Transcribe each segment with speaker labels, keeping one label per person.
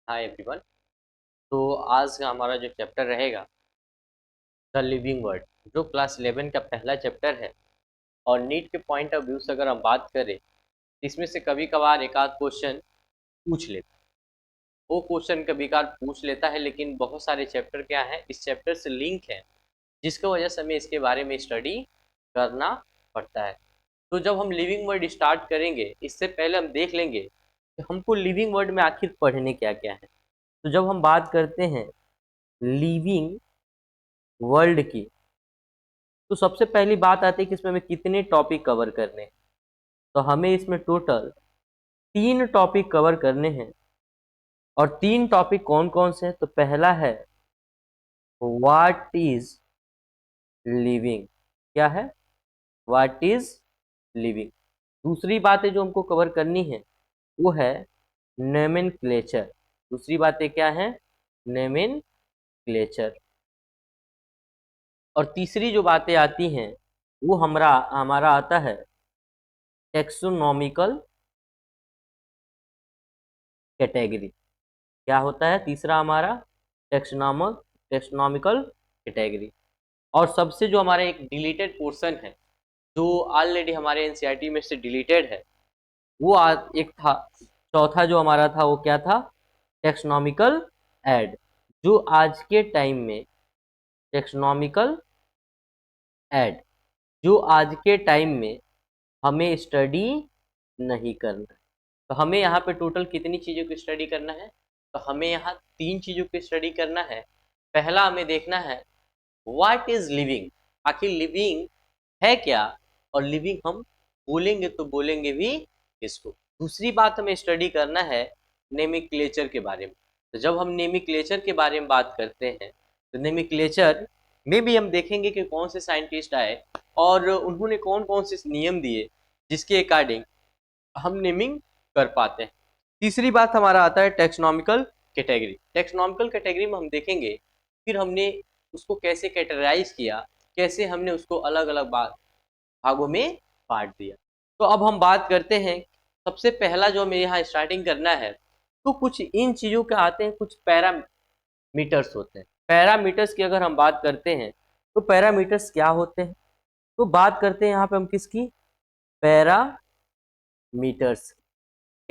Speaker 1: Hi everyone. तो आज का हमारा जो चैप्टर रहेगा द लिविंग वर्ड, जो क्लास 11 का पहला चैप्टर है। और नीट के पॉइंट ऑफ व्यू से अगर हम बात करें, इसमें से कभी कभार एक आध क्वेश्चन पूछ लेता है। वो क्वेश्चन कभी कभार पूछ लेता है, लेकिन बहुत सारे चैप्टर क्या है, इस चैप्टर से लिंक है, जिसकी वजह से हमें इसके बारे में स्टडी करना पड़ता है। तो जब हम लिविंग वर्ड स्टार्ट करेंगे, इससे पहले हम देख लेंगे कि हमको लिविंग वर्ड में आखिर पढ़ने क्या क्या है। तो जब हम बात करते हैं लिविंग वर्ल्ड की, तो सबसे पहली बात आती है कि इसमें हमें कितने टॉपिक कवर करने हैं। तो हमें इसमें टोटल 3 टॉपिक कवर करने हैं। और 3 टॉपिक कौन कौन से हैं? तो पहला है व्हाट इज लिविंग। क्या है? What is living. दूसरी बात है जो हमको कवर करनी है, वो है नोमेनक्लेचर। दूसरी बातें क्या है? नोमेनक्लेचर। और तीसरी जो बातें आती हैं, वो हमारा हमारा आता है टेक्सोनॉमिकल कैटेगरी। क्या होता है तीसरा हमारा? Taxonomical category. और सबसे जो हमारा एक डिलीटेड पोर्शन है, जो ऑलरेडी हमारे एनसीईआरटी में से डिलीटेड है, वो एक था। चौथा जो हमारा था वो क्या था? Taxonomical add. जो आज के टाइम में टेक्सोनॉमिकल ऐड, जो आज के टाइम में हमें स्टडी नहीं करना है। तो हमें यहाँ पे टोटल कितनी चीज़ों की स्टडी करना है? तो हमें यहाँ 3 चीज़ों की स्टडी करना है। पहला हमें देखना है व्हाट इज लिविंग। आखिर लिविंग है क्या, और लिविंग हम बोलेंगे तो बोलेंगे भी किसको। दूसरी बात हमें स्टडी करना है नेमिक्लेचर के बारे में। तो जब हम नेमिक्लेचर के बारे में बात करते हैं, तो नेमिक्लेचर में भी हम देखेंगे कि कौन से साइंटिस्ट आए और उन्होंने कौन कौन से नियम दिए, जिसके अकॉर्डिंग हम नेमिंग कर पाते हैं। तीसरी बात हमारा आता है टेक्सोनॉमिकल कैटेगरी। टेक्सोनॉमिकल कैटेगरी में हम देखेंगे फिर हमने उसको कैसे कैटेगराइज किया, कैसे हमने उसको अलग अलग भागों में बांट दिया। तो अब हम बात करते हैं, सबसे पहला जो हमें यहाँ स्टार्टिंग करना है, तो कुछ इन चीज़ों के आते हैं, कुछ पैरामीटर्स होते हैं। पैरामीटर्स की अगर हम बात करते हैं, तो पैरामीटर्स क्या होते हैं? तो बात करते हैं यहाँ पे हम किसकी? पैरामीटर्स।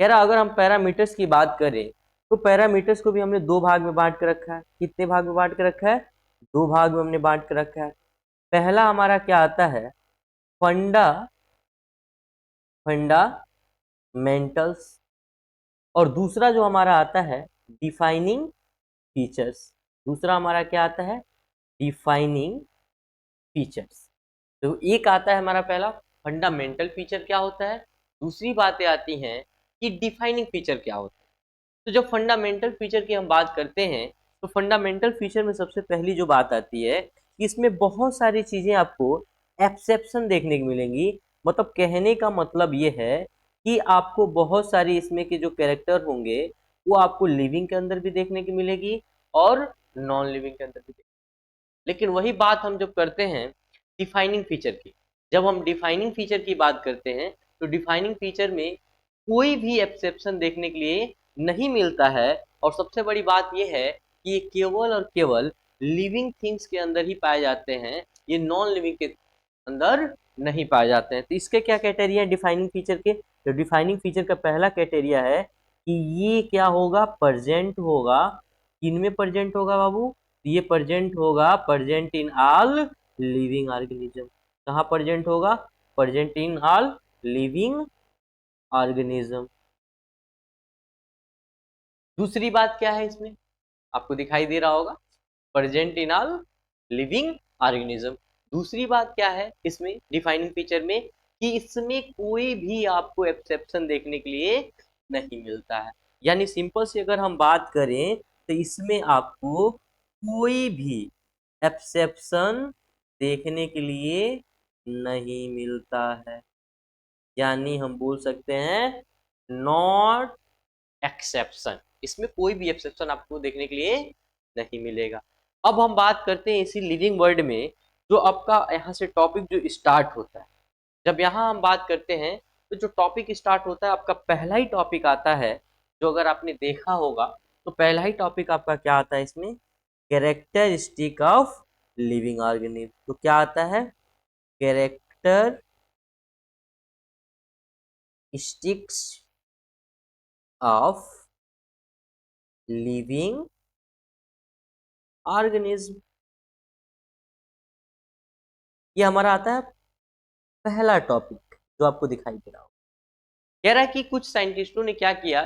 Speaker 1: कह रहा अगर हम पैरामीटर्स की बात करें, तो पैरामीटर्स को भी हमने 2 भाग में बांट के रखा है। कितने भाग में बांट के रखा है? 2 भाग में हमने बांट के रखा है। पहला हमारा क्या आता है? फंडामेंटल्स। और दूसरा जो हमारा आता है डिफाइनिंग फीचर्स। दूसरा हमारा क्या आता है? Defining features. तो एक आता है हमारा पहला फंडामेंटल फीचर क्या होता है। दूसरी बातें आती हैं कि डिफाइनिंग फीचर क्या होता है। तो जब फंडामेंटल फीचर की हम बात करते हैं, तो फंडामेंटल फीचर में सबसे पहली जो बात आती है कि इसमें बहुत सारी चीजें आपको एक्सेप्शन देखने को मिलेंगी। मतलब कहने का मतलब ये है कि आपको बहुत सारी इसमें के जो कैरेक्टर होंगे, वो आपको लिविंग के अंदर भी देखने की मिलेगी और नॉन लिविंग के अंदर भी देखने। लेकिन वही बात हम जब करते हैं डिफाइनिंग फीचर की, जब हम डिफाइनिंग फीचर की बात करते हैं, तो डिफाइनिंग फीचर में कोई भी एक्सेप्शन देखने के लिए नहीं मिलता है। और सबसे बड़ी बात यह है कि ये केवल और केवल लिविंग थिंग्स के अंदर ही पाए जाते हैं, ये नॉन लिविंग के अंदर नहीं पाए जाते हैं। तो इसके क्या क्राइटेरिया है डिफाइनिंग फीचर के? तो डिफाइनिंग फीचर का पहला क्राइटेरिया है कि ये क्या होगा? प्रेजेंट होगा। किनमें प्रेजेंट होगा बाबू? ये प्रेजेंट होगा present in all living organism. कहाँ प्रेजेंट होगा? Present in all living organism. दूसरी बात क्या है इसमें, आपको दिखाई दे रहा होगा, present in all living organism. दूसरी बात क्या है इसमें डिफाइनिंग फीचर में, कि इसमें कोई भी आपको एक्सेप्शन देखने के लिए नहीं मिलता है। यानी सिंपल से अगर हम बात करें, तो इसमें आपको कोई भी एक्सेप्शन देखने के लिए नहीं मिलता है। यानी हम बोल सकते हैं नॉट एक्सेप्शन। इसमें कोई भी एक्सेप्शन आपको देखने के लिए नहीं मिलेगा। अब हम बात करते हैं इसी लिविंग वर्ड में, जो आपका यहाँ से टॉपिक जो स्टार्ट होता है। जब यहाँ हम बात करते हैं, तो जो टॉपिक स्टार्ट होता है, आपका पहला ही टॉपिक आता है, जो अगर आपने देखा होगा तो पहला ही टॉपिक आपका क्या आता है इसमें, कैरेक्टरिस्टिक ऑफ लिविंग ऑर्गेनिज्म। तो क्या आता है, कैरेक्टरिस्टिक्स ऑफ लिविंग ऑर्गेनिज्म। ये हमारा आता है पहला टॉपिक जो आपको दिखाई दे रहा हो। कह रहा है कि कुछ साइंटिस्टों ने क्या किया,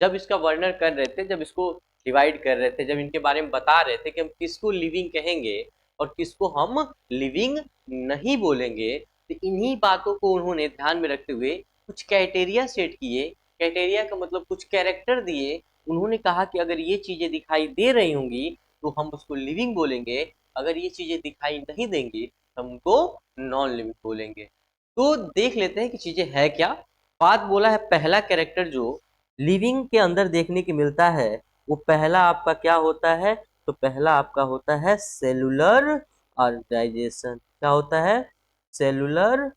Speaker 1: जब इसका वर्णन कर रहे थे, जब इसको डिवाइड कर रहे थे, जब इनके बारे में बता रहे थे कि हम किसको लिविंग कहेंगे और किसको हम लिविंग नहीं बोलेंगे, तो इन्हीं बातों को उन्होंने ध्यान में रखते हुए कुछ क्राइटेरिया सेट किए। क्राइटेरिया का मतलब कुछ कैरेक्टर दिए। उन्होंने कहा कि अगर ये चीजें दिखाई दे रही होंगी तो हम उसको लिविंग बोलेंगे, अगर ये चीजें दिखाई नहीं देंगी तो हम उनको नॉन लिविंग बोलेंगे। तो देख लेते हैं कि चीजें है क्या। बात बोला है, पहला कैरेक्टर जो लिविंग के अंदर देखने की मिलता है वो पहला आपका क्या होता है, तो पहला आपका होता है सेलुलर ऑर्गेनाइजेशन। क्या होता है, सेलुलर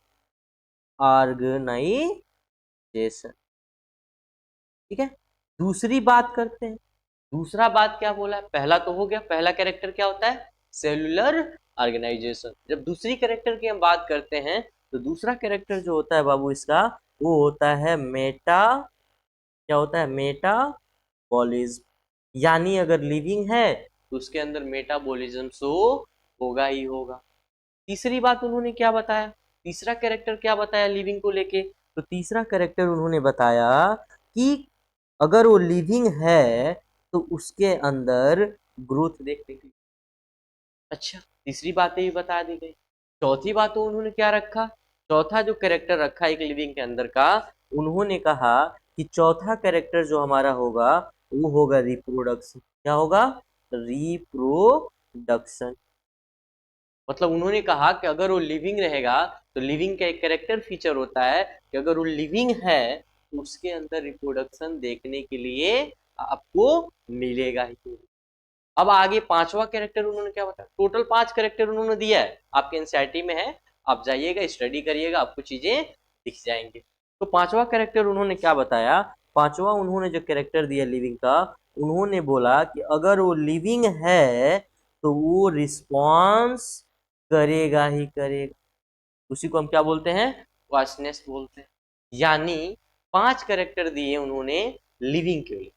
Speaker 1: ऑर्गेनाइजेशन। ठीक है, दूसरी बात करते हैं। दूसरा बात क्या बोला है, पहला तो हो गया, पहला कैरेक्टर क्या होता है, सेलुलर ऑर्गेनाइजेशन। जब दूसरी कैरेक्टर की हम बात करते हैं तो दूसरा कैरेक्टर जो होता है बाबू इसका, वो होता है मेटा, क्या होता है, मेटाबॉलिज्म। यानी अगर लिविंग है तो उसके अंदर मेटाबॉलिज्म शो होगा ही होगा। तीसरी बात उन्होंने क्या बताया, तीसरा कैरेक्टर क्या बताया लिविंग को लेके, तो तीसरा कैरेक्टर उन्होंने बताया कि अगर वो लिविंग है तो उसके अंदर ग्रोथ देखने की। अच्छा, तीसरी बातें भी बता दी गई। चौथी बात तो उन्होंने क्या रखा, चौथा जो कैरेक्टर रखा एक लिविंग के अंदर का, उन्होंने कहा कि चौथा कैरेक्टर जो हमारा होगा वो होगा रिप्रोडक्शन। क्या होगा, रिप्रोडक्शन। मतलब उन्होंने कहा कि अगर वो लिविंग रहेगा तो लिविंग का एक कैरेक्टर फीचर होता है कि अगर वो लिविंग है तो उसके अंदर रिप्रोडक्शन देखने के लिए आपको मिलेगा ही। अब आगे पांचवा कैरेक्टर उन्होंने क्या बताया, टोटल 5 कैरेक्टर उन्होंने दिया है, आपके एनसीईआरटी में है, आप जाइएगा स्टडी करिएगा, आपको चीजें दिख जाएंगे। तो पांचवा कैरेक्टर उन्होंने क्या बताया, पांचवा उन्होंने जो कैरेक्टर दिया लिविंग का, उन्होंने बोला कि अगर वो लिविंग है तो वो रिस्पॉन्स करेगा ही करेगा। उसी को हम क्या बोलते हैं, वास्टनेस बोलते हैं। यानी 5 कैरेक्टर दिए उन्होंने लिविंग के लिए।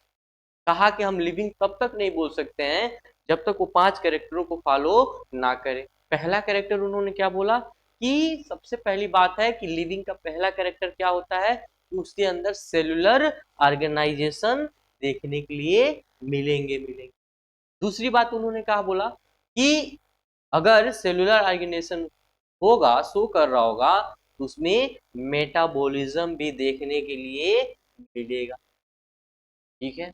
Speaker 1: कहा कि हम लिविंग तब तक नहीं बोल सकते हैं जब तक वो 5 कैरेक्टरों को फॉलो ना करे। पहला कैरेक्टर उन्होंने क्या बोला कि सबसे पहली बात है कि लिविंग का पहला कैरेक्टर क्या होता है, कि उसके अंदर सेलुलर ऑर्गेनाइजेशन देखने के लिए मिलेंगे। दूसरी बात उन्होंने कहा बोला कि अगर सेलुलर ऑर्गेनाइजेशन होगा, शो कर रहा होगा, तो उसमें मेटाबॉलिज्म भी देखने के लिए मिलेगा। ठीक है,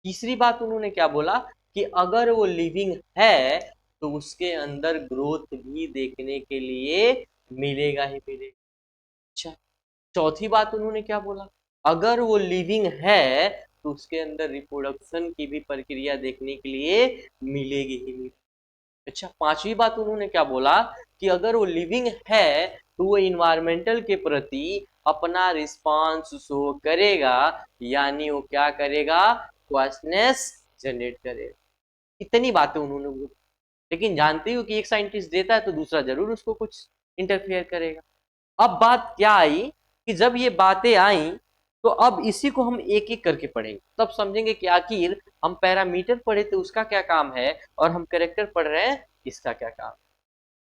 Speaker 1: तीसरी बात उन्होंने क्या बोला कि अगर वो लिविंग है तो उसके अंदर ग्रोथ भी देखने के लिए मिलेगा ही मिलेगा। अच्छा, चौथी बात उन्होंने क्या बोला, अगर वो लिविंग है तो उसके अंदर रिप्रोडक्शन की भी प्रक्रिया देखने के लिए मिलेगी ही मिलेगी। अच्छा, पांचवी बात उन्होंने क्या बोला कि अगर वो लिविंग है तो वो इन्वायरमेंटल के प्रति अपना रिस्पांस शो करेगा, यानी वो क्या करेगा, क्वासनेस जनरेट करेगा। इतनी बातें उन्होंने बोली। लेकिन जानते हो कि एक साइंटिस्ट देता है तो दूसरा जरूर उसको कुछ इंटरफेयर करेगा। अब बात क्या आई कि जब ये बातें आई तो अब इसी को हम एक एक करके पढ़ेंगे, तब समझेंगे कि आखिर हम पैरामीटर पढ़े थे उसका क्या काम है और हम कैरेक्टर पढ़ रहे हैं इसका क्या काम।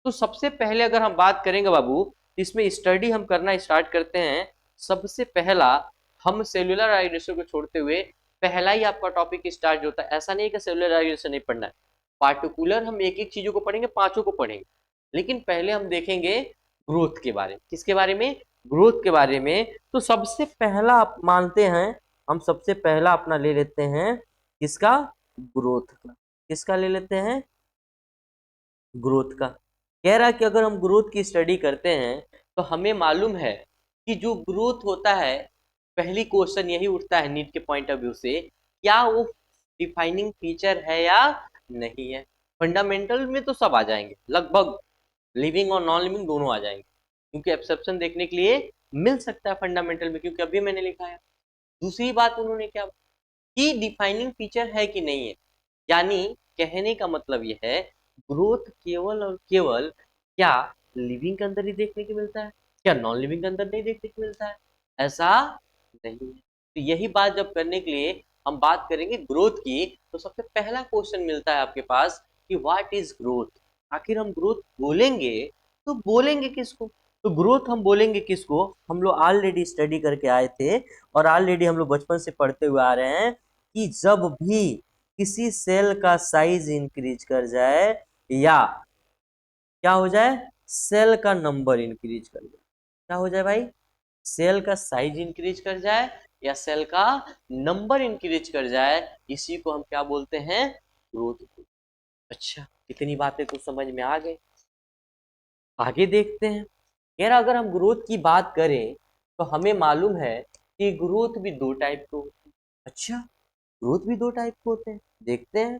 Speaker 1: तो सबसे पहले अगर हम बात करेंगे बाबू, इसमें स्टडी हम करना स्टार्ट करते हैं। सबसे पहला हम सेलुलर ऑर्गेनाइजेशन को छोड़ते हुए पहला ही आपका टॉपिक स्टार्ट होता है। ऐसा नहीं कि सेलुलर ऑर्गेनाइजेशन नहीं पढ़ना है, पार्टिकुलर हम एक एक चीजों को पढ़ेंगे, पांचों को पढ़ेंगे। लेकिन पहले हम देखेंगे ग्रोथ के बारे में। किसके बारे में, ग्रोथ के बारे में। तो सबसे पहला आप मानते हैं, हम सबसे पहला अपना ले लेते हैं किसका, ग्रोथ का। किसका ले लेते हैं, ग्रोथ का। कह रहा है कि अगर हम ग्रोथ की स्टडी करते हैं तो हमें मालूम है कि जो ग्रोथ होता है, पहली क्वेश्चन यही उठता है नीट के पॉइंट ऑफ व्यू से, क्या वो डिफाइनिंग फीचर है या नहीं है। फंडामेंटल में तो सब आ जाएंगे लगभग, लिविंग और नॉन लिविंग दोनों आ जाएंगे, क्योंकि एक्सेप्शन देखने के लिए मिल सकता है फंडामेंटल में, क्योंकि अभी मैंने लिखा है। दूसरी बात उन्होंने क्या, की डिफाइनिंग फीचर है कि नहीं है। यानी कहने का मतलब यह है ग्रोथ केवल और केवल क्या लिविंग के अंदर ही देखने को मिलता है, क्या नॉन लिविंग के अंदर नहीं देखने को मिलता है? ऐसा नहीं है। तो यही बात जब करने के लिए हम बात करेंगे ग्रोथ की, तो सबसे पहला क्वेश्चन मिलता है आपके पास कि व्हाट इज ग्रोथ। आखिर हम ग्रोथ बोलेंगे तो बोलेंगे किसको? तो ग्रोथ हम बोलेंगे किसको? हम लोग ऑलरेडी स्टडी करके आए थे और ऑलरेडी हम लोग बचपन से पढ़ते हुए आ रहे हैं कि जब भी किसी सेल का साइज इंक्रीज कर जाए या क्या हो जाए, सेल का नंबर इंक्रीज कर जाए, क्या हो जाए भाई, सेल का साइज इंक्रीज कर जाए या सेल का नंबर इंक्रीज कर जाए, इसी को हम क्या बोलते हैं, ग्रोथ। अच्छा, कितनी बातें तो समझ में आ गई। आगे देखते हैं। यार अगर हम ग्रोथ की बात करें तो हमें मालूम है कि ग्रोथ भी दो टाइप के होते हैं। अच्छा, ग्रोथ भी दो टाइप के होते हैं, देखते हैं।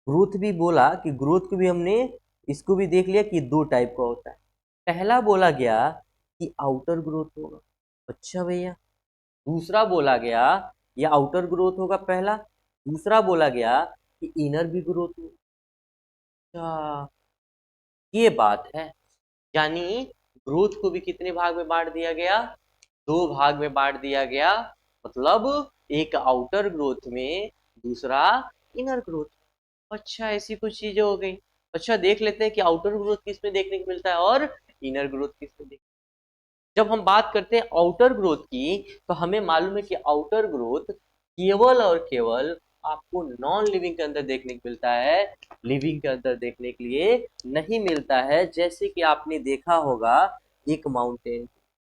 Speaker 1: ग्रोथ भी बोला कि ग्रोथ को भी हमने इसको भी देख लिया कि दो टाइप का होता है। पहला बोला गया कि आउटर ग्रोथ होगा। अच्छा भैया, दूसरा बोला गया ये आउटर ग्रोथ होगा पहला, दूसरा बोला गया कि इनर भी ग्रोथ होगा। अच्छा, ये बात है। यानी ग्रोथ को भी कितने भाग में बांट दिया गया, दो भाग में बांट दिया गया। मतलब एक आउटर ग्रोथ में, दूसरा इनर ग्रोथ। अच्छा, ऐसी कुछ चीजें हो गई। अच्छा, देख लेते हैं कि आउटर ग्रोथ किस में देखने को मिलता है और इनर ग्रोथ किस में देखने। जब हम बात करते हैं आउटर ग्रोथ की तो हमें मालूम है कि आउटर ग्रोथ केवल और केवल आपको नॉन लिविंग के अंदर देखने को मिलता है, लिविंग के अंदर देखने के लिए नहीं मिलता है। जैसे कि आपने देखा होगा एक माउंटेन,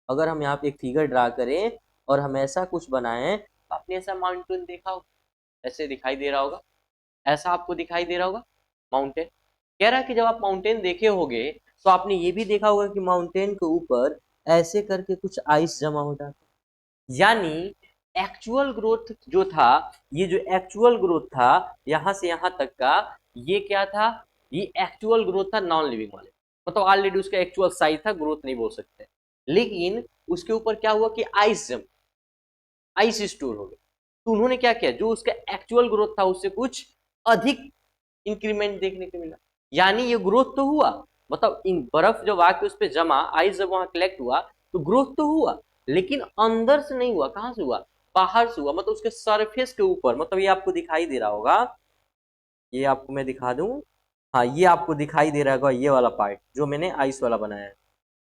Speaker 1: अगर हम यहाँ पे एक फिगर ड्रा करें और हम ऐसा कुछ बनाएं तो आपने ऐसा माउंटेन देखा होगा, ऐसे दिखाई दे रहा होगा, ऐसा आपको दिखाई दे रहा होगा माउंटेन। कह रहा है कि जब आप माउंटेन देखे होगे तो आपने ये भी देखा होगा कि माउंटेन के ऊपर ऐसे करके कुछ आइस जमा हो जाता है। यानी एक्चुअल ग्रोथ जो था, ये जो एक्चुअल ग्रोथ था यहां से यहां तक का, ये क्या था, ये एक्चुअल ग्रोथ था नॉन लिविंग वाले। मतलब ऑलरेडी उसका एक्चुअल साइज था, ग्रोथ नहीं बोल सकते। लेकिन उसके ऊपर क्या हुआ कि आइस जम, आइस स्टोर हो गया। तो उन्होंने क्या किया, जो उसका एक्चुअल ग्रोथ था उससे कुछ अधिक इंक्रीमेंट देखने को मिला। यानी ये ग्रोथ तो हुआ, मतलब इन बर्फ जब आके उस पर जमा, आइस जब वहां कलेक्ट हुआ तो ग्रोथ तो हुआ, लेकिन अंदर से नहीं हुआ। कहां से हुआ, बाहर से हुआ, मतलब उसके सरफेस के ऊपर। मतलब ये आपको दिखाई दे रहा होगा, ये आपको मैं दिखा दूं, हाँ ये आपको दिखाई दे रहा होगा, ये वाला पार्ट जो मैंने आइस वाला बनाया है,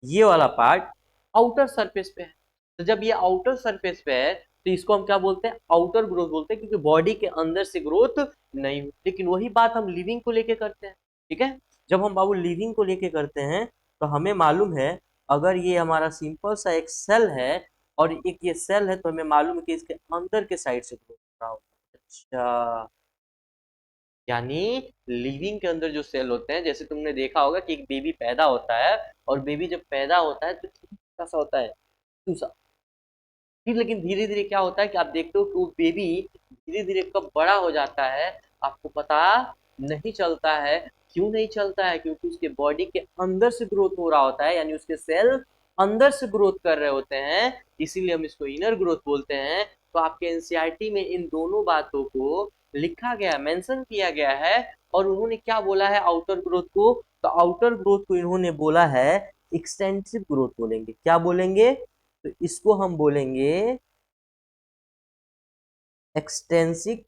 Speaker 1: ये वाला पार्ट आउटर सरफेस पे है। तो जब ये आउटर सरफेस पे है तो इसको हम क्या बोलते हैं, आउटर ग्रोथ बोलते हैं, क्योंकि बॉडी के अंदर से ग्रोथ नहीं हुई। लेकिन वही बात हम लिविंग को लेके करते हैं, ठीक है। जब हम बाबू लिविंग को लेके करते हैं तो हमें मालूम है, अगर ये हमारा सिंपल सा एक सेल है और एक ये सेल है, तो हमें मालूम है कि इसके अंदर के साइड से ग्रोथ हो रहा होगा। अच्छा, यानी लिविंग के अंदर जो सेल होते हैं, जैसे तुमने देखा होगा कि एक बेबी पैदा होता है और बेबी जब पैदा होता है तो छोटा सा होता है, दूसरा, फिर लेकिन धीरे धीरे क्या होता है कि आप देखते हो कि वो बेबी धीरे धीरे कब बड़ा हो जाता है, आपको पता नहीं चलता है। क्यों नहीं चलता है, क्योंकि उसके बॉडी के अंदर से ग्रोथ हो रहा होता है, यानी उसके सेल अंदर से ग्रोथ कर रहे होते हैं, इसीलिए हम इसको इनर ग्रोथ बोलते हैं। तो आपके एनसीईआरटी में इन दोनों बातों को लिखा गया, मेंशन किया गया है। और उन्होंने क्या बोला है आउटर ग्रोथ को, तो आउटर ग्रोथ को इन्होंने बोला है एक्सटेंसिव ग्रोथ बोलेंगे। क्या बोलेंगे, तो इसको हम बोलेंगे एक्सटेंसिक,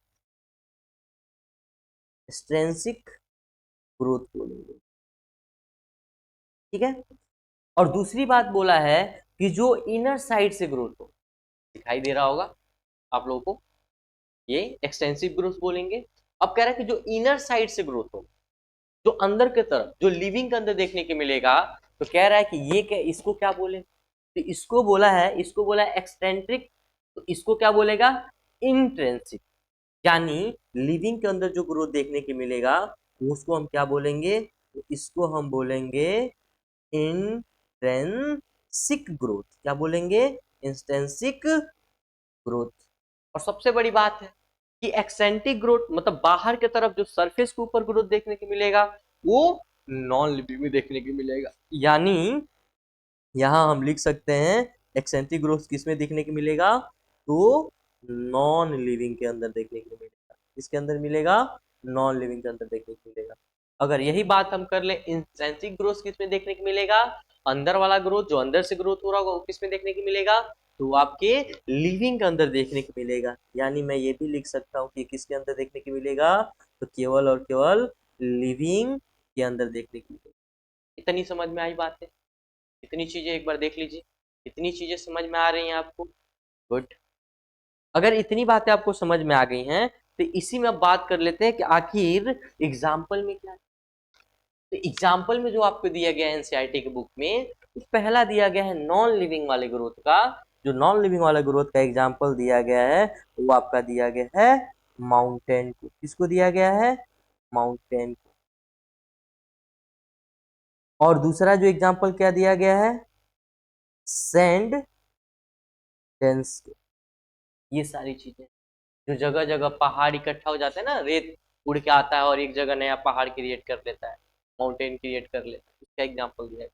Speaker 1: एक्सटेंसिक ग्रोथ बोलेंगे, ठीक है। और दूसरी बात बोला है कि जो इनर साइड से ग्रोथ हो, दिखाई दे रहा होगा आप लोगों को, ये एक्सटेंसिव ग्रोथ बोलेंगे। अब कह रहा है कि जो इनर साइड से ग्रोथ हो, जो अंदर के तरफ, जो लिविंग के अंदर देखने के मिलेगा, तो कह रहा है कि ये क्या, इसको क्या बोले, तो इसको बोला है, इसको बोला है एक्सटेंट्रिक, तो इसको क्या बोलेगा, इंट्रेंसिक। यानी लिविंग के अंदर जो ग्रोथ देखने के मिलेगा उसको हम क्या बोलेंगे, तो इसको हम बोलेंगे इंट्रेंसिक ग्रोथ। क्या बोलेंगे, इंट्रेंसिक ग्रोथ। और सबसे बड़ी बात है कि एक्सेंट्रिक ग्रोथ, मतलब बाहर की तरफ जो सरफेस के ऊपर ग्रोथ देखने को मिलेगा, वो नॉन लिविंग में देखने को मिलेगा। यानी यहां हम लिख सकते हैं एक्सेंट्रिक ग्रोथ किसमें देखने को मिलेगा, तो नॉन लिविंग के अंदर देखने को मिलेगा। इसके अंदर मिलेगा, नॉन लिविंग के अंदर देखने को मिलेगा। अगर यही बात हम कर ले, इंट्रिंसिक ग्रोथ किसमें देखने को मिलेगा, अंदर वाला ग्रोथ जो अंदर से ग्रोथ हो रहा होगा वो किसमें देखने को मिलेगा, तो आपके लिविंग के अंदर देखने को मिलेगा। यानी मैं ये भी लिख सकता हूँ कि किसके अंदर देखने को मिलेगा, तो केवल और केवल लिविंग के अंदर देखने को मिलेगा। इतनी समझ में आई बात है? इतनी चीजें एक बार देख लीजिए, इतनी चीजें समझ में आ रही हैं आपको? गुड। अगर इतनी बातें आपको समझ में आ गई हैं तो इसी में अब बात कर लेते हैं कि आखिर एग्जाम्पल में क्या है। तो एग्जाम्पल में जो आपको दिया गया है एनसीईआरटी की बुक में, तो पहला दिया गया है नॉन लिविंग वाले ग्रोथ का। जो नॉन लिविंग वाले ग्रोथ का एग्जाम्पल दिया गया है वो आपका दिया गया है माउंटेन को। किसको दिया गया है, माउंटेन को। और दूसरा जो एग्जाम्पल क्या दिया गया है, सैंड डेंस। ये सारी चीजें जो जगह जगह पहाड़ इकट्ठा हो जाते हैं ना, रेत उड़ के आता है और एक जगह नया पहाड़ क्रिएट कर लेता है, माउंटेन क्रिएट कर लेता है, उसका एग्जाम्पल दिया है।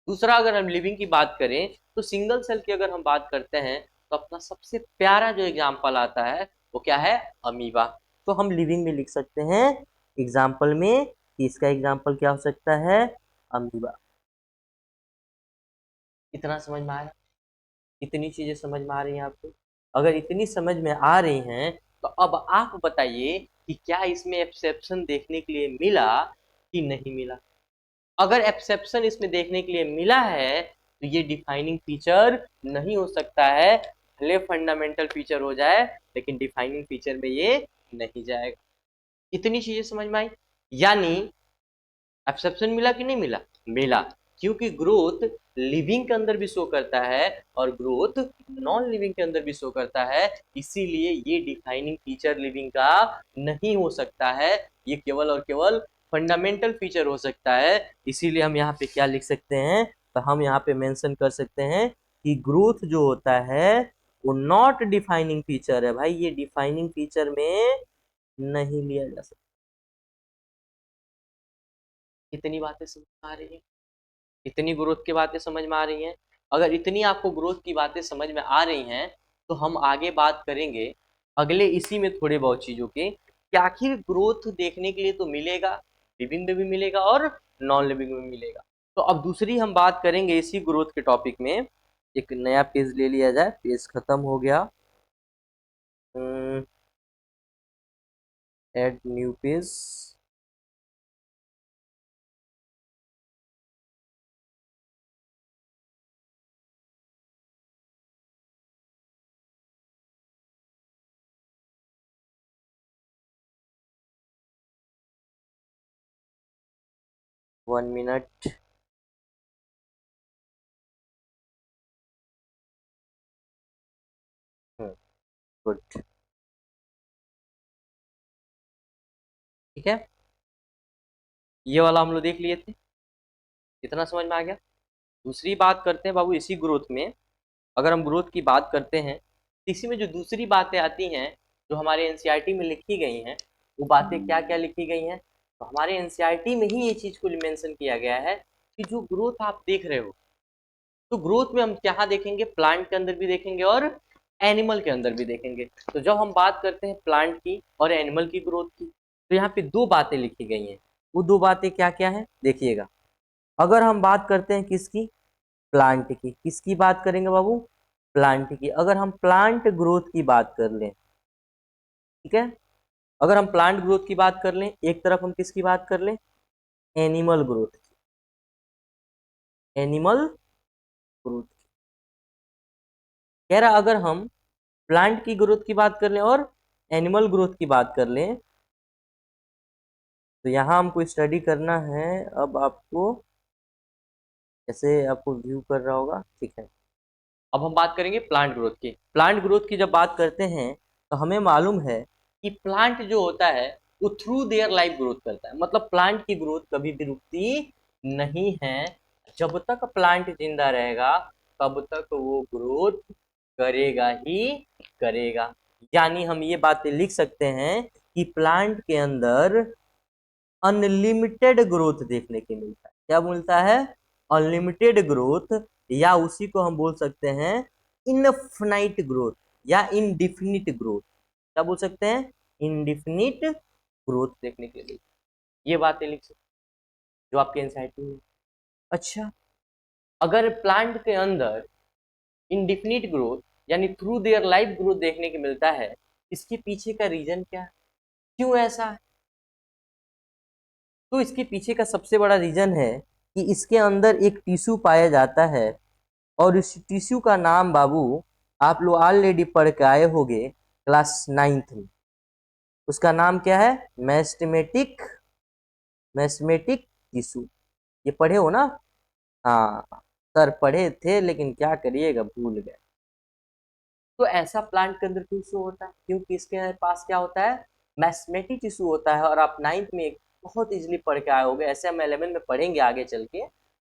Speaker 1: दूसरा अगर हम लिविंग की बात करें तो सिंगल सेल की अगर हम बात करते हैं तो अपना सबसे प्यारा जो एग्जाम्पल आता है वो क्या है, अमीबा। तो हम लिविंग में लिख सकते हैं एग्जाम्पल में कि इसका एग्जाम्पल क्या हो सकता है, अमीबा। इतना समझ में आया? इतनी चीजें समझ में आ रही हैं आपको? अगर इतनी समझ में आ रही हैं तो अब आप बताइए कि क्या इसमें एक्सेप्शन देखने के लिए मिला कि नहीं मिला। अगर एक्सेप्शन इसमें देखने के लिए मिला है तो ये डिफाइनिंग फीचर नहीं हो सकता है, भले फंडामेंटल फीचर हो जाए लेकिन डिफाइनिंग फीचर में ये नहीं जाएगा। इतनी चीजें समझ में आई? यानी एक्सेप्शन मिला कि नहीं मिला, मिला। क्योंकि ग्रोथ लिविंग के अंदर भी शो करता है और ग्रोथ नॉन लिविंग के अंदर भी शो करता है, इसीलिए ये डिफाइनिंग फीचर लिविंग का नहीं हो सकता है, ये केवल और केवल फंडामेंटल फीचर हो सकता है। इसीलिए हम यहाँ पे क्या लिख सकते हैं, तो हम यहाँ पे मेंशन कर सकते हैं कि ग्रोथ जो होता है वो नॉट डिफाइनिंग फीचर है। भाई ये डिफाइनिंग फीचर में नहीं लिया जा सकता। इतनी बातें समझ में आ रही है? इतनी ग्रोथ की बातें समझ में आ रही हैं? अगर इतनी आपको ग्रोथ की बातें समझ में आ रही हैं तो हम आगे बात करेंगे अगले इसी में थोड़े बहुत चीजों के, कि आखिर ग्रोथ देखने के लिए तो मिलेगा, लिविंग में भी मिलेगा और नॉन लिविंग में मिलेगा। तो अब दूसरी हम बात करेंगे इसी ग्रोथ के टॉपिक में। एक नया पेज ले लिया जाए, पेज खत्म हो गया, add new page. One minute. Good. ठीक है, ये वाला हम लोग देख लिए थे, इतना समझ में आ गया। दूसरी बात करते हैं बाबू इसी ग्रोथ में। अगर हम ग्रोथ की बात करते हैं तो इसी में जो दूसरी बातें आती हैं जो हमारे एनसीईआरटी में लिखी गई हैं, वो बातें क्या क्या लिखी गई हैं, तो हमारे एनसीईआरटी में ही ये चीज को मेंशन किया गया है कि जो ग्रोथ आप देख रहे हो, तो ग्रोथ में हम क्या देखेंगे, प्लांट के अंदर भी देखेंगे और एनिमल के अंदर भी देखेंगे। तो जब हम बात करते हैं प्लांट की और एनिमल की ग्रोथ की, तो यहाँ पे दो बातें लिखी गई हैं। वो दो बातें क्या क्या है देखिएगा। अगर हम बात करते हैं किसकी, प्लांट की, किसकी बात करेंगे बाबू, प्लांट की। अगर हम प्लांट ग्रोथ की बात कर लें, ठीक है, अगर हम प्लांट ग्रोथ की बात कर लें, एक तरफ हम किसकी बात कर लें, एनिमल ग्रोथ की, एनिमल ग्रोथ की। कह रहा अगर हम प्लांट की ग्रोथ की बात कर लें और एनिमल ग्रोथ की बात कर लें, तो यहाँ हमको स्टडी करना है। अब आपको जैसे आपको व्यू कर रहा होगा, ठीक है। अब हम बात करेंगे प्लांट ग्रोथ की। प्लांट ग्रोथ की जब बात करते हैं तो हमें मालूम है कि प्लांट जो होता है वो थ्रू देयर लाइफ ग्रोथ करता है। मतलब प्लांट की ग्रोथ कभी भी रुकती नहीं है। जब तक प्लांट जिंदा रहेगा तब तक वो ग्रोथ करेगा ही करेगा। यानी हम ये बातें लिख सकते हैं कि प्लांट के अंदर अनलिमिटेड ग्रोथ देखने को मिलता है। क्या मिलता है, अनलिमिटेड ग्रोथ, या उसी को हम बोल सकते हैं इनफिनाइट ग्रोथ। या इनडिफिनिट ग्रोथ, क्या बोल सकते हैं, इनडिफिनिट ग्रोथ देखने के लिए, ये बातें लिख सकते जो आपके एनसीईआरटी में। अच्छा, अगर प्लांट के अंदर इनडिफिनिट ग्रोथ यानी थ्रू देयर लाइफ ग्रोथ देखने को मिलता है, इसके पीछे का रीजन क्या है, क्यों ऐसा है? तो इसके पीछे का सबसे बड़ा रीजन है कि इसके अंदर एक टिश्यू पाया जाता है, और इस टिश्यू का नाम बाबू आप लोग ऑलरेडी पढ़ के आए होंगे क्लास 9th में। उसका नाम क्या है, मैस्टेमेटिक, मैस्टेमेटिक टिश्यू, ये पढ़े हो ना? हाँ, सर पढ़े थे लेकिन क्या करिएगा, भूल गए। तो ऐसा प्लांट के अंदर क्यों शो होता है, क्योंकि इसके पास क्या होता है, मैस्मेटिक टिश्यू होता है। और आप 9th में बहुत इजीली पढ़ के आए होंगे, ऐसे हम 11 में पढ़ेंगे आगे चल के,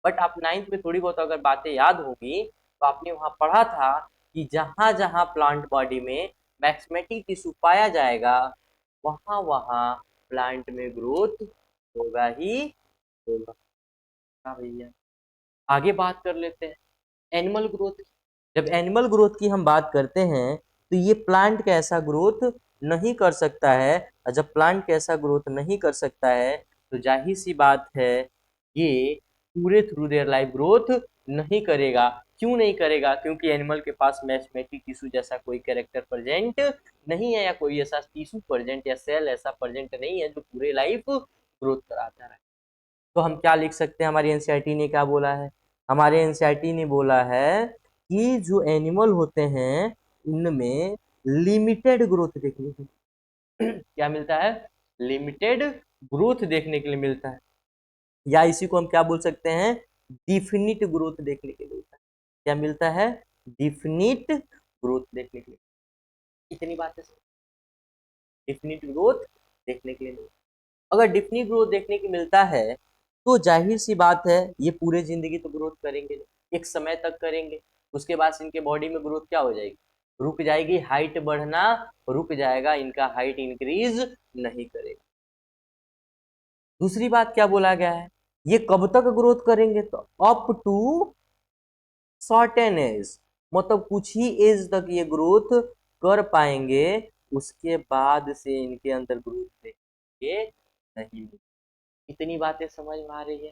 Speaker 1: बट आप 9th में थोड़ी बहुत अगर बातें याद होगी तो आपने वहां पढ़ा था कि जहां जहां प्लांट बॉडी में मैस्मेटिक टिश्यू पाया जाएगा वहां वहां प्लांट में ग्रोथ होगा ही होगा। हाँ भैया, आगे बात कर लेते हैं एनिमल ग्रोथ। जब एनिमल ग्रोथ की हम बात करते हैं तो ये प्लांट कैसा ग्रोथ नहीं कर सकता है, और जब प्लांट कैसा ग्रोथ नहीं कर सकता है तो जाहिर सी बात है ये पूरे थ्रू देयर लाइफ ग्रोथ नहीं करेगा। क्यों नहीं करेगा, क्योंकि एनिमल के पास मैस्मेटिक टिश्यू जैसा कोई कैरेक्टर प्रेजेंट नहीं है, या कोई ऐसा टिश्यू प्रेजेंट या सेल ऐसा प्रेजेंट नहीं है जो पूरे लाइफ ग्रोथ कराता है। तो हम क्या लिख सकते हैं, हमारी एनसीईआरटी ने क्या बोला है, हमारे एनसीईआरटी ने बोला है कि जो एनिमल होते हैं उनमें लिमिटेड ग्रोथ देखने को क्या मिलता है, लिमिटेड ग्रोथ देखने के लिए मिलता है, या इसी को हम क्या बोल सकते हैं, डिफिनिट ग्रोथ देखने के लिए मिलता है। क्या मिलता है, डिफिनिट ग्रोथ देखने के लिए। इतनी बातें, डिफिनिट ग्रोथ देखने के लिए मिलता है। अगर डिफिनिट ग्रोथ देखने को मिलता है तो जाहिर सी बात है ये पूरे जिंदगी तो ग्रोथ करेंगे, एक समय तक करेंगे, उसके बाद इनके बॉडी में ग्रोथ क्या हो जाएगी, रुक जाएगी, हाइट बढ़ना रुक जाएगा, इनका हाइट इंक्रीज नहीं करेगा। दूसरी बात क्या बोला गया है, ये कब तक ग्रोथ करेंगे, तो अप टू सर्टेन एज, मतलब कुछ ही एज तक ये ग्रोथ कर पाएंगे, उसके बाद से इनके अंदर ग्रोथ देखेंगे नहीं। इतनी बातें समझ में आ रही है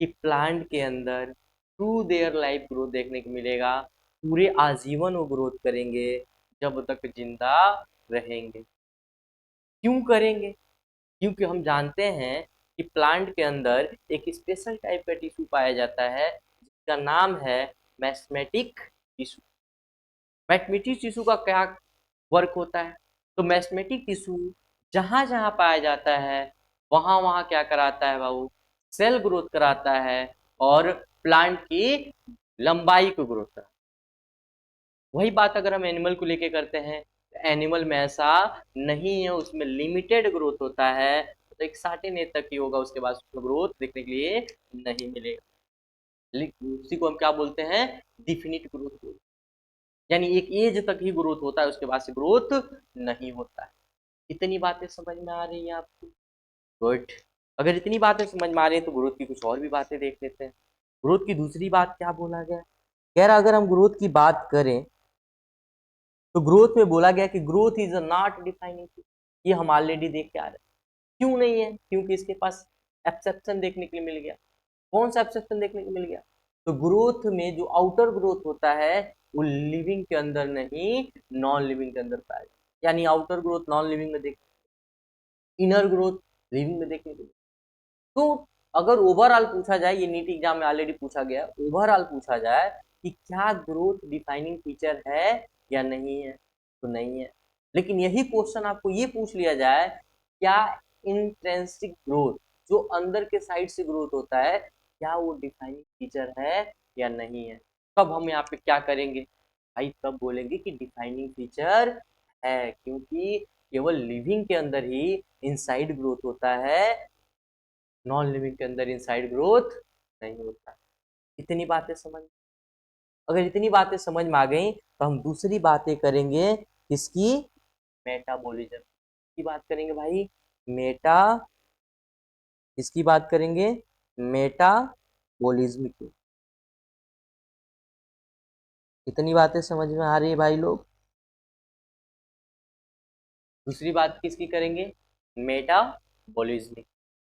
Speaker 1: कि प्लांट के अंदर थ्रू देयर लाइफ ग्रोथ देखने को मिलेगा, पूरे आजीवन वो ग्रोथ करेंगे जब तक जिंदा रहेंगे। क्यों करेंगे, क्योंकि हम जानते हैं कि प्लांट के अंदर एक स्पेशल टाइप का टिश्यू पाया जाता है जिसका नाम है मैस्मेटिक टिश्यू। मैस्मेटिक टिश्यू का क्या वर्क होता है, तो मैस्मेटिक टिश्यू जहां जहां पाया जाता है वहां वहां क्या कराता है बाबू, सेल ग्रोथ कराता है, और प्लांट की लंबाई को ग्रोथ कराता है। वही बात अगर हम एनिमल को लेके करते हैं, तो एनिमल में ऐसा नहीं है, उसमें लिमिटेड ग्रोथ होता है, तो एक सर्टेन एज तक ही होगा, उसके बाद उसको ग्रोथ देखने के लिए नहीं मिलेगा। उसी को हम क्या बोलते हैं, डिफिनिट ग्रोथ, यानी एक एज तक ही ग्रोथ होता है, उसके बाद से ग्रोथ नहीं होता है। इतनी बातें समझ में आ रही हैं आपको? गुड। अगर इतनी बातें समझ में आ रही है तो ग्रोथ की कुछ और भी बातें देख लेते हैं। ग्रोथ की दूसरी बात क्या बोला गया, कह रहा अगर हम ग्रोथ की बात करें तो ग्रोथ में बोला गया कि ग्रोथ इज नॉट डिफाइनिंग, ये हम ऑलरेडी देख के आ रहे हैं। क्यों नहीं है, क्योंकि इसके पास एक्सेप्शन देखने के लिए मिल गया। कौन सा एक्सेप्शन देखने को मिल गया, तो ग्रोथ में जो आउटर ग्रोथ होता है वो लिविंग के अंदर नहीं, नॉन लिविंग के अंदर पाया जाए, यानी आउटर ग्रोथ नॉन लिविंग में देख, इनर ग्रोथ लिविंग में देखने को मिले। तो अगर ओवरऑल पूछा जाए, ये नीट एग्जाम में ऑलरेडी पूछा गया, ओवरऑल पूछा जाए कि क्या ग्रोथ डिफाइनिंग फीचर है या नहीं है, तो नहीं है। लेकिन यही क्वेश्चन आपको ये पूछ लिया जाए, क्या इंट्रिंसिक ग्रोथ, जो अंदर के साइड से ग्रोथ होता है, क्या वो डिफाइनिंग फीचर है या नहीं है, तब हम यहाँ पे क्या करेंगे भाई, तब बोलेंगे कि डिफाइनिंग फीचर है, क्योंकि केवल लिविंग के अंदर ही इनसाइड ग्रोथ होता है, नॉन लिविंग के अंदर इनसाइड ग्रोथ नहीं होता। इतनी बातें समझ, अगर इतनी बातें समझ में आ गई तो हम दूसरी बातें करेंगे किसकी, मेटाबॉलिज्म की बात करेंगे भाई, मेटा, इसकी बात करेंगे, मेटाबॉलिज्म की। इतनी बातें समझ में आ रही है भाई लोग? दूसरी बात किसकी करेंगे, मेटाबॉलिज्म।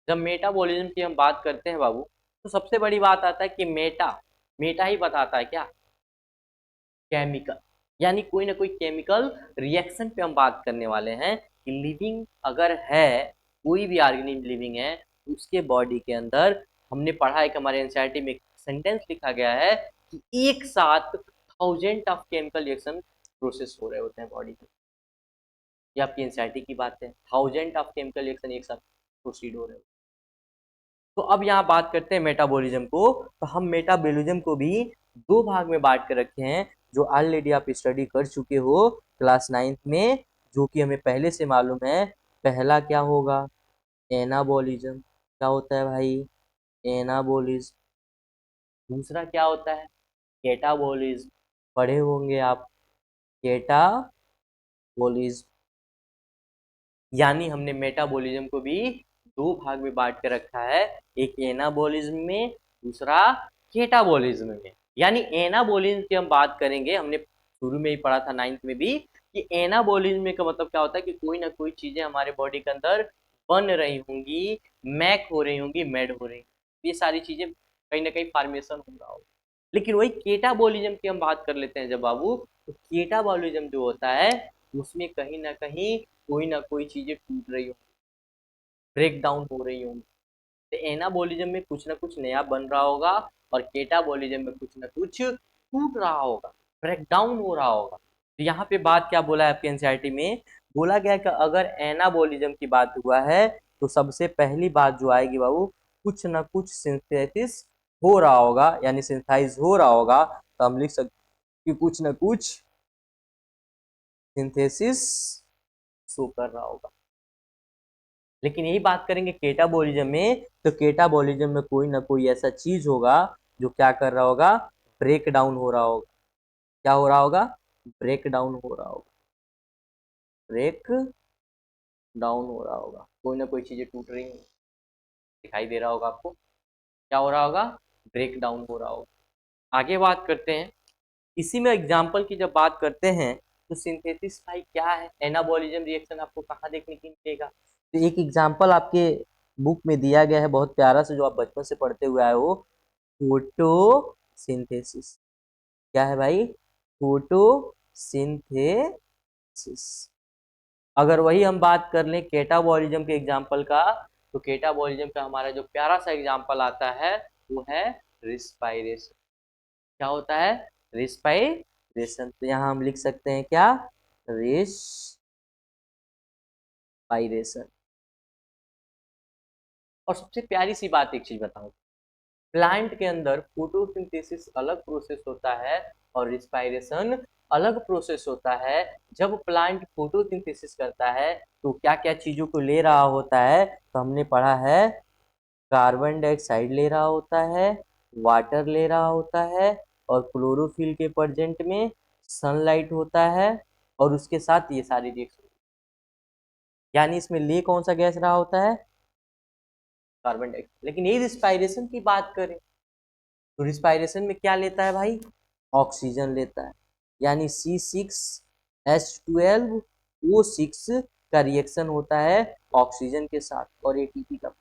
Speaker 1: जब मेटाबॉलिज्म की हम बात करते हैं बाबू, तो सबसे बड़ी बात आता है कि मेटा मेटा ही बताता है क्या, केमिकल, यानी कोई ना कोई केमिकल रिएक्शन पे हम बात करने वाले हैं कि लिविंग अगर है, कोई भी ऑर्गेनिज्म लिविंग है, उसके बॉडी के अंदर हमने पढ़ा है कि हमारे एनसीईआरटी में सेंटेंस लिखा गया है कि एक साथ 1000 ऑफ केमिकल रिएक्शन प्रोसेस हो रहे होते हैं बॉडी में। ये आपकी एनसीईआरटी की बात है, 1000 ऑफ केमिकल रिएक्शन एक साथ प्रोसीड हो रहे हो। तो अब यहाँ बात करते हैं मेटाबॉलिज्म को। तो हम मेटाबॉलिज्म को भी दो भाग में बांट के रखे हैं, जो ऑलरेडी आप स्टडी कर चुके हो क्लास 9th में, जो कि हमें पहले से मालूम है। पहला क्या होगा, एनाबॉलिज्म। क्या होता है भाई, एनाबॉलिज्म। दूसरा क्या होता है, कैटाबॉलिज्म। पढ़े होंगे आप, कैटाबॉलिज्म। यानी हमने मेटाबॉलिज्म को भी दो भाग में बांट के रखा है, एक एनाबॉलिज्म में, दूसरा केटाबॉलिज्म में। यानी एनाबॉलिज्म की हम बात करेंगे, हमने शुरू में ही पढ़ा था 9th में भी, कि एनाबॉलिज्म का मतलब क्या होता है कि कोई ना कोई चीजें हमारे बॉडी के अंदर बन रही होंगी, मैक हो रही होंगी, मेड हो रही होंगी, ये सारी चीजें कहीं ना कहीं फॉर्मेशन हो रहा होगा। लेकिन वही केटाबॉलिज्म की हम बात कर लेते हैं जब बाबू, तो केटाबॉलिज्म जो होता है उसमें कहीं ना कोई चीजें टूट रही हो, ब्रेक डाउन हो रही होंगी। तो एनाबॉलिज्म में कुछ ना कुछ नया बन रहा होगा, और केटाबॉलिज्म में कुछ ना कुछ टूट रहा होगा, ब्रेक डाउन हो रहा होगा। तो यहाँ पे बात क्या बोला है आपके एनसीईआरटी में, बोला गया कि अगर एनाबॉलिज्म की बात हुआ है तो सबसे पहली बात जो आएगी बाबू, कुछ ना कुछ सिंथेसिस हो रहा होगा, यानी सिंथेसाइज हो रहा होगा। तो हम लिख सकते कि कुछ ना कुछ सिंथेसिस शो कर रहा होगा। लेकिन यही बात करेंगे केटाबॉलिज्म में, तो केटाबॉलिज्म में कोई ना कोई ऐसा चीज होगा जो क्या कर रहा होगा, ब्रेक डाउन हो रहा होगा। क्या हो रहा होगा, ब्रेक डाउन हो रहा होगा, ब्रेक डाउन हो रहा होगा। कोई ना कोई चीजें टूट रही हैं, दिखाई दे रहा होगा आपको। क्या हो रहा होगा, ब्रेक डाउन हो रहा होगा। आगे बात करते हैं, इसी में एग्जाम्पल की जब बात करते हैं, तो सिंथेसिस भाई क्या है, एनाबॉलिज्म रिएक्शन आपको कहाँ देखने को मिलेगा। तो एक एग्जाम्पल आपके बुक में दिया गया है बहुत प्यारा से, जो आप बचपन से पढ़ते हुए आए हो, फोटोसिंथेसिस। क्या है भाई, फोटोसिंथेसिस। अगर वही हम बात कर लें केटाबॉलिज्म के एग्जाम्पल का, तो केटाबॉलिज्म का हमारा जो प्यारा सा एग्जाम्पल आता है वो है रिस्पायरेशन। क्या होता है, रिस्पायरेशन। तो यहाँ हम लिख सकते हैं क्या, रिस्पायरेशन। और सबसे प्यारी सी बात एक चीज बताऊं, प्लांट के अंदर फोटोसिंथेसिस अलग प्रोसेस होता है और रिस्पायरेशन अलग प्रोसेस होता है। जब प्लांट फोटोसिंथेसिस करता है तो क्या क्या चीजों को ले रहा होता है, तो हमने पढ़ा है, कार्बन डाइऑक्साइड ले रहा होता है, वाटर ले रहा होता है, और क्लोरोफिल के प्रेजेंट में सनलाइट होता है, और उसके साथ ये सारी रिएक्शन। यानी इसमें ले कौन सा गैस रहा होता है, कार्बन डाइऑक्साइड। लेकिन ये रिस्पायरेशन की बात करें, तो रिस्पायरेशन में क्या लेता है भाई, ऑक्सीजन लेता है। यानी C6H12O6 का रिएक्शन होता है ऑक्सीजन के साथ, और एटीपी का।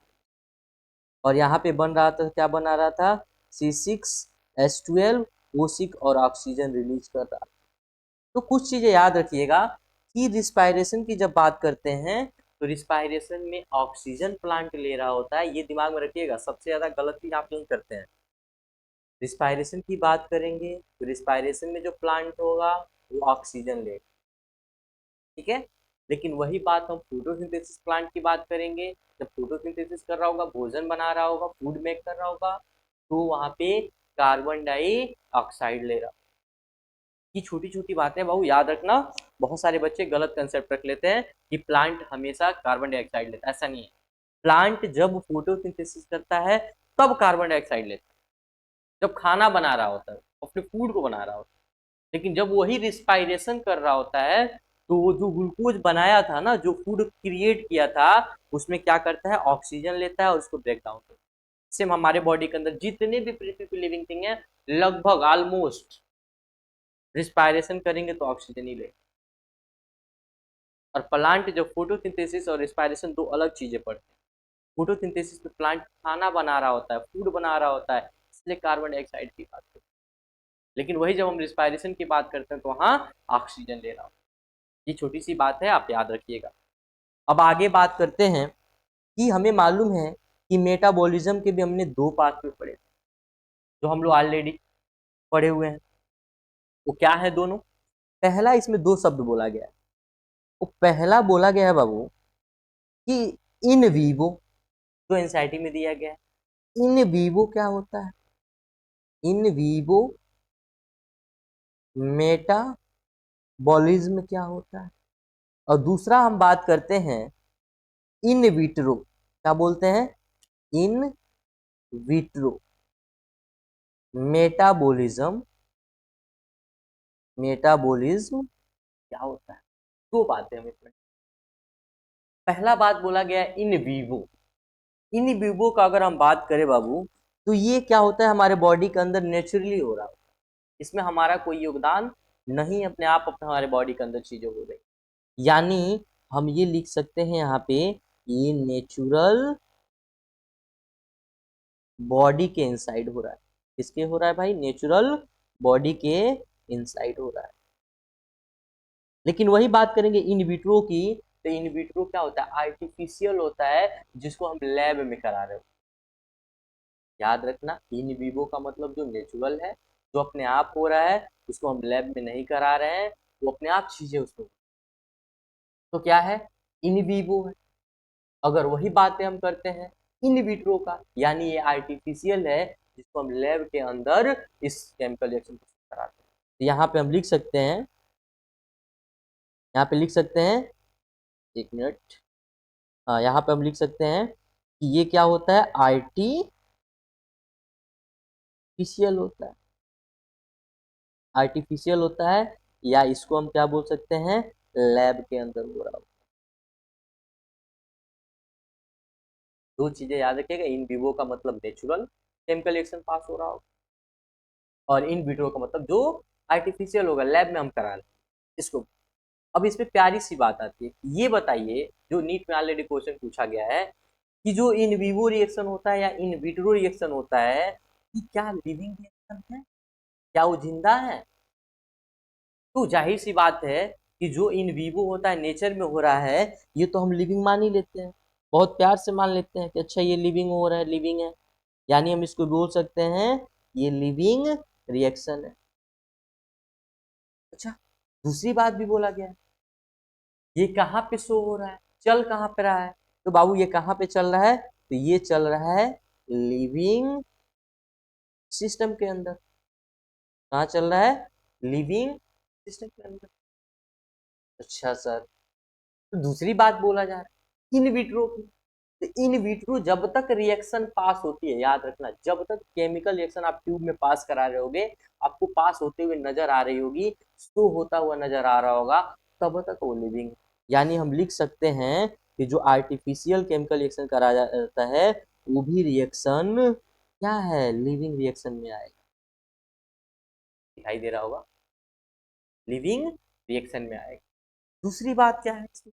Speaker 1: और यहाँ पे बन रहा था, क्या बना रहा था, C6H12O6, और ऑक्सीजन रिलीज कर रहा था। तो कुछ चीजें याद रखिएगा कि रिस्पायरेशन की जब बात करते हैं, तो रिस्पायरेशन में ऑक्सीजन प्लांट ले रहा होता है, ये दिमाग में रखिएगा। सबसे ज्यादा गलती आप यही करते हैं, रिस्पायरेशन की बात करेंगे तो रिस्पायरेशन में जो प्लांट होगा वो ऑक्सीजन लेगा, ठीक है। लेकिन वही बात हम फोटोसिंथेसिस प्लांट की बात करेंगे, जब फोटोसिंथेसिस कर रहा होगा, भोजन बना रहा होगा, फूड मेक कर रहा होगा, तो वहां पे कार्बन डाइऑक्साइड ले रहा। ये छोटी छोटी बातें बहु याद रखना। बहुत सारे बच्चे गलत कंसेप्ट रख लेते हैं कि प्लांट हमेशा कार्बन डाइऑक्साइड लेता है, ऐसा नहीं है। प्लांट जब फोटोसिंथेसिस करता है तब कार्बन डाइऑक्साइड लेता है, जब खाना बना रहा होता है, अपने फूड को बना रहा होता है। लेकिन जब वही रिस्पायरेशन कर रहा होता है, तो वो जो ग्लूकोज बनाया था ना, जो फूड क्रिएट किया था, उसमें क्या करता है, ऑक्सीजन लेता है और उसको ब्रेक डाउन करता है। सेम हमारे बॉडी के अंदर जितने भी पृथ्वी पे लिविंग थिंग है, लगभग ऑलमोस्ट रिस्पायरेशन करेंगे तो ऑक्सीजन ही लेंगे। और प्लांट जो फोटोसिंथेसिस और रेस्पिरेशन दो अलग चीजें पढ़ते हैं। फोटोसिंथेसिस में प्लांट खाना बना रहा होता है, फूड बना रहा होता है, इसलिए कार्बन डाइऑक्साइड की बात करते हैं। लेकिन वही जब हम रिस्पायरेशन की बात करते हैं तो वहाँ ऑक्सीजन ले रहा होता है। ये छोटी सी बात है, आप याद रखिएगा। अब आगे बात करते हैं कि हमें मालूम है कि मेटाबॉलिज्म के भी हमने दो पार्ट में पढ़े, जो हम लोग ऑलरेडी पढ़े हुए हैं। वो क्या है दोनों? पहला इसमें दो शब्द बोला गया है। वो पहला बोला गया है बाबू कि इन वीवो, जो एनसीईआरटी में दिया गया है। इन वीवो क्या होता है? इन वीवो मेटाबॉलिज्म क्या होता है? और दूसरा हम बात करते हैं इन विट्रो, क्या बोलते हैं? इन विट्रो मेटाबॉलिज्म, मेटाबॉलिज्म क्या होता है? दो बातें हमें इसमें। पहला बात बोला गया इन वीवो। इन वीवो का अगर हम बात करें बाबू, तो ये क्या होता है? हमारे बॉडी के अंदर नेचुरली हो रहा होता है, इसमें हमारा कोई योगदान नहीं, अपने आप अपने हमारे बॉडी के अंदर चीजें हो रही। यानी हम ये लिख सकते हैं यहाँ पे, ये नेचुरल बॉडी के इनसाइड हो रहा है। किसके हो रहा है भाई? नेचुरल बॉडी के इनसाइड हो रहा है। लेकिन वही बात करेंगे इन विट्रो की, तो इन विट्रो क्या होता है? आर्टिफिशियल होता है, जिसको हम लैब में करा रहे हो। याद रखना, इन विवो का मतलब जो नेचुरल है, जो अपने आप हो रहा है, उसको हम लैब में नहीं करा रहे हैं, वो अपने आप चीजें उसको। तो क्या है? इन विवो है। अगर वही बातें हम करते हैं इन विट्रो का, यानी ये आर्टिफिशियल है, जिसको हम लैब के अंदर इस केमिकल रिएक्शन को कराते हैं। तो यहाँ पे हम लिख सकते हैं, यहाँ पे लिख सकते हैं, एक मिनट, हाँ यहाँ पे हम लिख सकते हैं कि ये क्या होता है? आर्टिफिशियल होता है, आर्टिफिशियल होता है, या इसको हम क्या बोल सकते हैं? लैब के अंदर हो रहा हो। दो चीजें याद रखिएगा, इन विवो का मतलब नेचुरल केमिकल रिएक्शन पास हो रहा हो, और इन विट्रो का मतलब जो आर्टिफिशियल होगा, लैब में हम करा रहे हैं इसको। अब इसमें प्यारी सी बात आती है, ये बताइए, जो नीट में ऑलरेडी क्वेश्चन पूछा गया है कि जो इन विवो रिएक्शन होता है या इन विट्रो रिएक्शन होता है, कि क्या लिविंग रिएक्शन है? क्या वो जिंदा है? तो जाहिर सी बात है कि जो इन विवो होता है, नेचर में हो रहा है, ये तो हम लिविंग मान ही लेते हैं, बहुत प्यार से मान लेते हैं कि अच्छा ये लिविंग हो रहा है, लिविंग है, यानी हम इसको बोल सकते हैं ये लिविंग रिएक्शन है। अच्छा, दूसरी बात भी बोला गया है, ये कहाँ पे शो हो रहा है, चल कहाँ पे रहा है? तो बाबू ये कहाँ पे चल रहा है? तो ये चल रहा है लिविंग सिस्टम के अंदर। कहाँ चल रहा है? लिविंग सिस्टम के अंदर। अच्छा सर, तो दूसरी बात बोला जा रहा है इन विट्रो की। तो इन विट्रो जब तक रिएक्शन पास होती है, याद रखना, जब तक केमिकल रिएक्शन आप ट्यूब में पास करा रहे होगे, आपको पास होते हुए नजर आ रही होगी, शो होता हुआ नजर आ रहा होगा, तब तक वो लिविंग है। यानी हम लिख सकते हैं कि जो आर्टिफिशियल केमिकल रिएक्शन करा जाता है, वो भी रिएक्शन क्या है? लिविंग रिएक्शन में आएगा। दिखाई दे रहा होगा, लिविंग रिएक्शन में आएगा। दूसरी बात क्या है इसमें?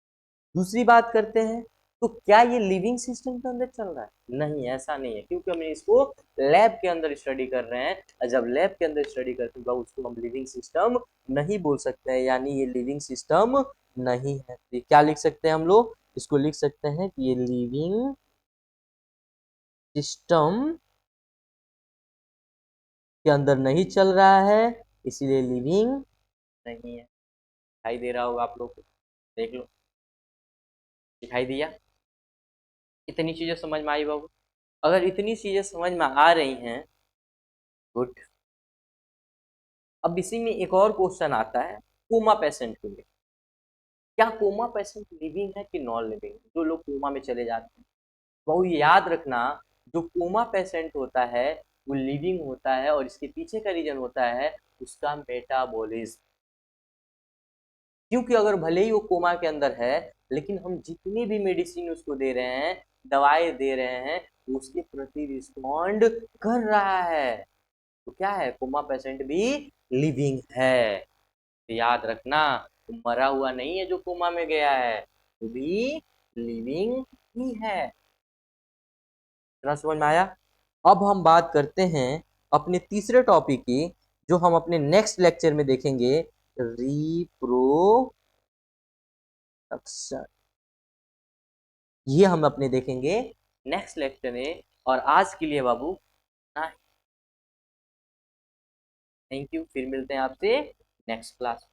Speaker 1: दूसरी बात करते हैं, तो क्या ये लिविंग सिस्टम के अंदर चल रहा है? नहीं, ऐसा नहीं है, क्योंकि हम इसको लैब के अंदर स्टडी कर रहे हैं, और जब लैब के अंदर स्टडी करते हैं उसको हम लिविंग सिस्टम नहीं बोल सकते हैं, यानी ये लिविंग सिस्टम नहीं है। तो क्या लिख सकते हैं हम लोग? इसको लिख सकते हैं कि ये लिविंग सिस्टम के अंदर नहीं चल रहा है, इसीलिए लिविंग नहीं है। दिखाई दे रहा होगा आप लोग को, देख लो, दिखाई दिया? इतनी चीजें समझ में आई बाबू? अगर इतनी चीजें समझ में आ रही हैं, गुड। अब इसी में एक और क्वेश्चन आता है कोमा पेशेंट के लिए। क्या कोमा पेशेंट लिविंग है कि नॉन लिविंग? जो लोग कोमा में चले जाते हैं, वो याद रखना, जो कोमा पेशेंट होता है वो लिविंग होता है, और इसके पीछे का रीजन होता है उसका मेटाबॉलिज्म। क्योंकि अगर भले ही वो कोमा के अंदर है, लेकिन हम जितनी भी मेडिसिन उसको दे रहे हैं, दवाएं दे रहे हैं, वो उसके प्रति रिस्पॉन्ड कर रहा है। तो क्या है? कोमा पेशेंट भी लिविंग है। तो याद रखना, वो मरा हुआ नहीं है जो कोमा में गया है, वो भी लिविंग ही है। इतना समझ में आया? अब हम बात करते हैं अपने तीसरे टॉपिक की, जो हम अपने नेक्स्ट लेक्चर में देखेंगे, रिप्रोडक्शन। ये हम अपने देखेंगे नेक्स्ट लेक्चर में। और आज के लिए बाबू, थैंक यू, फिर मिलते हैं आपसे नेक्स्ट क्लास।